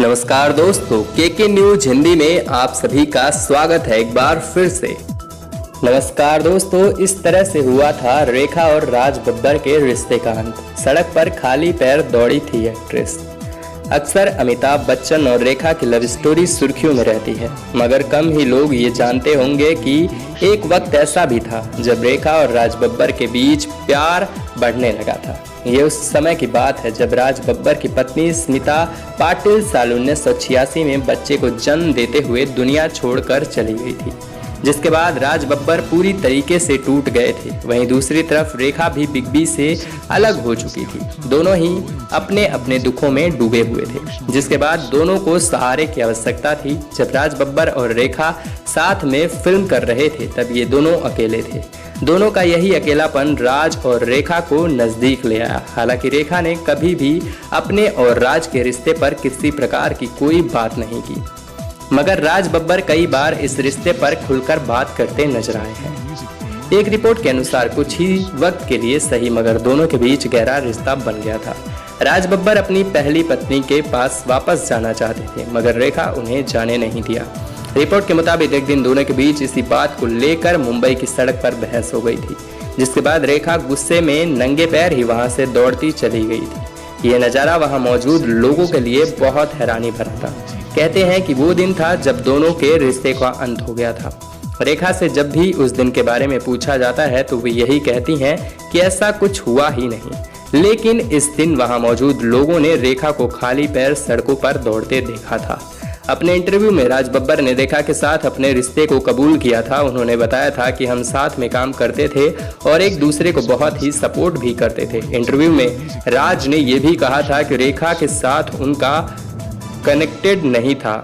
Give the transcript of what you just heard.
नमस्कार दोस्तों, के न्यूज हिंदी में आप सभी का स्वागत है एक बार फिर से। नमस्कार दोस्तों, इस तरह से हुआ था रेखा और राज बब्बर के रिश्ते का अंत। सड़क पर खाली पैर दौड़ी थी एक्ट्रेस। अक्सर अमिताभ बच्चन और रेखा की लव स्टोरी सुर्खियों में रहती है, मगर कम ही लोग ये जानते होंगे कि एक वक्त ऐसा भी था जब रेखा और राज बब्बर के बीच प्यार बढ़ने लगा था। ये उस समय की बात है जब राज बब्बर की पत्नी स्मिता पाटिल साल 1986 में बच्चे को जन्म देते हुए दुनिया छोड़कर चली गई थी, जिसके बाद राज बब्बर पूरी तरीके से टूट गए थे। वहीं दूसरी तरफ रेखा भी बिग बी से अलग हो चुकी थी। दोनों ही अपने अपने दुखों में डूबे हुए थे, जिसके बाद दोनों को सहारे की आवश्यकता थी। जब राज बब्बर और रेखा साथ में फिल्म कर रहे थे तब ये दोनों अकेले थे। दोनों का यही अकेलापन राज और रेखा को नज़दीक ले आया। हालांकि रेखा ने कभी भी अपने और राज के रिश्ते पर किसी प्रकार की कोई बात नहीं की, मगर राज बब्बर कई बार इस रिश्ते पर खुलकर बात करते नजर आए हैं। एक रिपोर्ट के अनुसार कुछ ही वक्त के लिए सही, मगर दोनों के बीच गहरा रिश्ता बन गया था। राज बब्बर अपनी पहली पत्नी के पास वापस जाना चाहते थे, मगर रेखा उन्हें जाने नहीं दिया। रिपोर्ट के मुताबिक एक दिन दोनों के बीच इसी बात को लेकर मुंबई की सड़क पर बहस हो गई थी, जिसके बाद रेखा गुस्से में नंगे पैर ही वहां से दौड़ती चली गई थी। ये नज़ारा वहां मौजूद लोगों के लिए बहुत हैरानी भरा था। कहते हैं कि वो दिन था जब दोनों के रिश्ते का अंत हो गया था। रेखा से जब भी उस दिन के बारे में पूछा जाता है तो वे यही कहती हैं कि ऐसा कुछ हुआ ही नहीं, लेकिन इस दिन वहां मौजूद लोगों ने रेखा को खाली पैर सड़कों पर दौड़ते देखा था। अपने इंटरव्यू में राज बब्बर ने रेखा के साथ अपने रिश्ते को कबूल किया था। उन्होंने बताया था कि हम साथ में काम करते थे और एक दूसरे को बहुत ही सपोर्ट भी करते थे। इंटरव्यू में राज ने यह भी कहा था कि रेखा के साथ उनका कनेक्टेड नहीं था,